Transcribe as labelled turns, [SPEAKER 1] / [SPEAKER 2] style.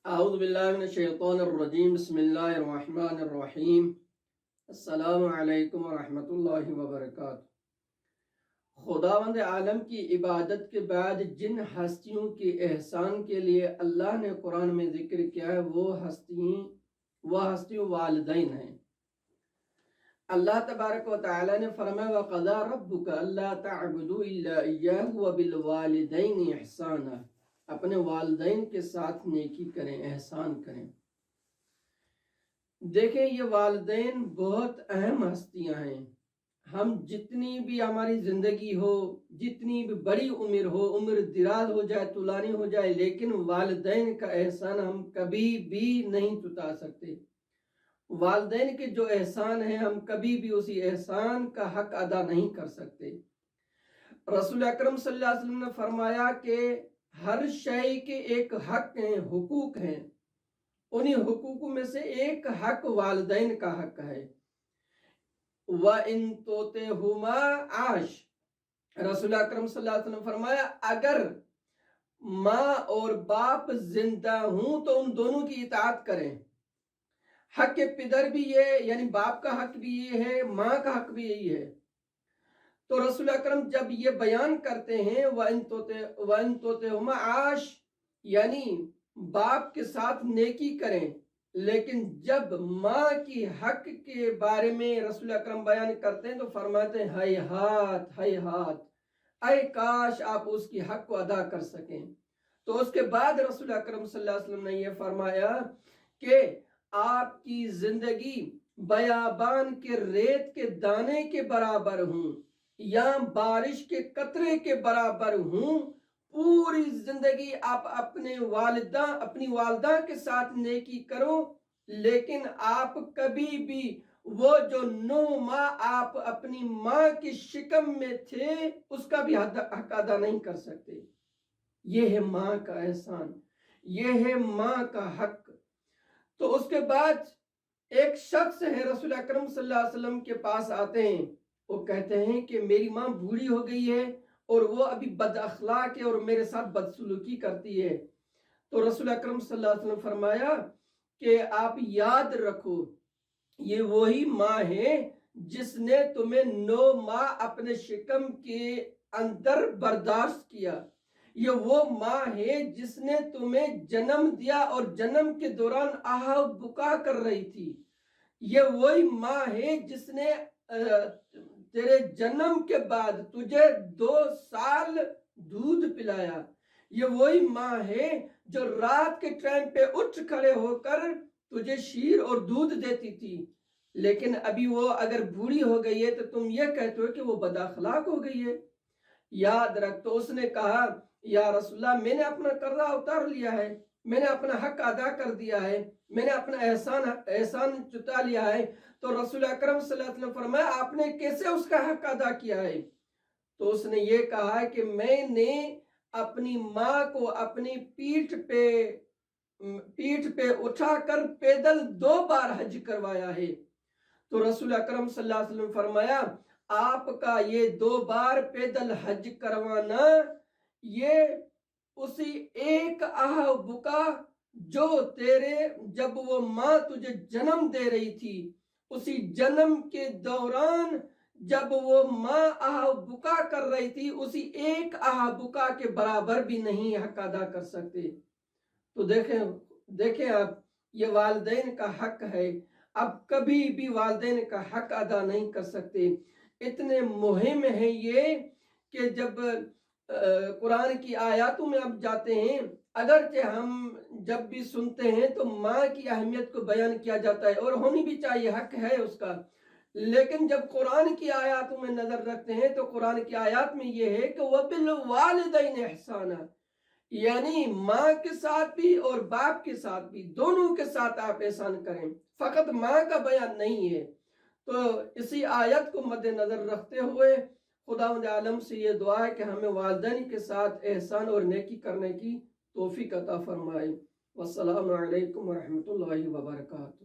[SPEAKER 1] اعوذ باللہ من الشیطان الرجیم بسم اللہ الرحمن الرحیم السلام علیکم ورحمۃ اللہ وبرکاتہ۔ خداوند عالم کی عبادت کے بعد جن ہستیوں کے احسان کے لیے اللہ نے قرآن میں ذکر کیا ہے وہ ہستیوں والدین ہیں۔ اللہ تبارک و تعالی نے فرمایا وَقَضَىٰ رَبُّكَ أَلَّا تَعْبُدُوا إِلَّا إِيَّاهُ وَبِالْوَالِدَيْنِ إِحْسَانًا، اپنے والدین کے ساتھ نیکی کریں، احسان کریں۔ دیکھیں یہ والدین بہت اہم ہستیاں ہیں۔ ہم جتنی بھی ہماری زندگی ہو، جتنی بھی بڑی عمر ہو، عمر دراز ہو جائے، طولانی ہو جائے، لیکن والدین کا احسان ہم کبھی بھی نہیں چکا سکتے۔ والدین کے جو احسان ہیں ہم کبھی بھی اسی احسان کا حق ادا نہیں کر سکتے۔ رسول اکرم صلی اللہ علیہ وسلم نے فرمایا کہ ہر شے کے ایک حق ہیں، حقوق ہیں، انہی حقوق میں سے ایک حق والدین کا حق ہے۔ وَإِن تُطِعْهُمَا عَاشَ، رسول اکرم صلی اللہ علیہ وسلم فرمایا اگر ماں اور باپ زندہ ہوں تو ان دونوں کی اطاعت کریں۔ حق پدر بھی یہ یعنی باپ کا حق بھی یہ ہے، ماں کا حق بھی یہی ہے۔ تو رسول اکرم جب یہ بیان کرتے ہیں وَإِن تُطِعْهُمَا عَاشَ یعنی باپ کے ساتھ نیکی کریں، لیکن جب ماں کی حق کے بارے میں رسول اکرم بیان کرتے ہیں تو فرماتے ہیں ہیہات ہیہات، اے کاش آپ اس کی حق کو ادا کر سکیں۔ تو اس کے بعد رسول اکرم صلی اللہ علیہ وسلم نے یہ فرمایا کہ آپ کی زندگی بیابان کے ریت کے دانے کے برابر ہوں یا بارش کے قطرے کے برابر ہوں، پوری زندگی آپ اپنی والدہ کے ساتھ نیکی کرو، لیکن آپ کبھی بھی وہ جو 9 ماہ آپ اپنی ماں کی شکم میں تھے اس کا بھی حق ادا نہیں کر سکتے۔ یہ ہے ماں کا احسان، یہ ہے ماں کا حق۔ تو اس کے بعد ایک شخص ہے رسول اکرم صلی اللہ علیہ وسلم کے پاس آتے ہیں، وہ کہتے ہیں کہ میری ماں بوڑھی ہو گئی ہے اور وہ ابھی بد اخلاق ہے اور میرے ساتھ بدسلوکی کرتی ہے۔ تو رسول اکرم صلی اللہ علیہ وسلم فرمایا کہ آپ یاد رکھو یہ وہی ماں ہے جس نے تمہیں 9 ماہ اپنے شکم کے اندر برداشت کیا، یہ وہ ماں ہے جس نے تمہیں جنم دیا اور جنم کے دوران آہ بکا کر رہی تھی، یہ وہی ماں ہے جس نے تیرے جنم کے بعد تجھے 2 سال دودھ پلایا، یہ وہی ماں ہے جو رات کے ٹائم پہ اٹھ کھڑے ہو کر تجھے شیر اور دودھ دیتی تھی، لیکن ابھی وہ اگر بوڑھی ہو گئی ہے تو تم یہ کہتے ہو کہ وہ بد اخلاق ہو گئی ہے۔ یاد رکھ۔ تو اس نے کہا یا رسول اللہ میں نے اپنا قرضہ اتار لیا ہے، میں نے اپنا حق ادا کر دیا ہے، میں نے اپنا احسان چتا لیا ہے۔ تو رسول اکرم صلی اللہ علیہ وسلم فرمایا آپ نے کیسے اس کا حق ادا کیا ہے؟ تو اس نے یہ کہا کہ میں نے اپنی ماں کو اپنی پیٹھ پہ اٹھا کر پیدل 2 بار حج کروایا ہے۔ تو رسول اکرم صلی اللہ علیہ وسلم فرمایا آپ کا یہ 2 بار پیدل حج کروانا یہ اسی ایک آہ بکا جو جب وہ ماں تجھے جنم دے رہی تھی اسی جنم کے دوران جب وہ ماں آہ بکا کر رہی تھی اسی ایک آہ بکا کے برابر بھی نہیں حق ادا کر سکتے۔ تو دیکھیں آپ یہ والدین کا حق ہے، اب کبھی بھی والدین کا حق ادا نہیں کر سکتے۔ اتنے مہم ہے یہ کہ جب قرآن کی آیاتوں میں اب جاتے ہیں اگرچہ ہم جب بھی سنتے ہیں تو ماں کی اہمیت کو بیان کیا جاتا ہے اور ہونی بھی چاہیے، حق ہے اس کا، لیکن جب قرآن کی آیاتوں میں نظر رکھتے ہیں تو قرآن کی آیات میں یہ ہے کہ وَبِالْوَالِدَيْنِ إِحْسَانًا یعنی ماں کے ساتھ بھی اور باپ کے ساتھ بھی، دونوں کے ساتھ آپ احسان کریں، فقط ماں کا بیان نہیں ہے۔ تو اسی آیت کو مد نظر رکھتے ہوئے خداوند عالم سے یہ دعا ہے کہ ہمیں والدین کے ساتھ احسان اور نیکی کرنے کی توفیق عطا فرمائے۔ والسلام علیکم ورحمۃ اللہ وبرکاتہ۔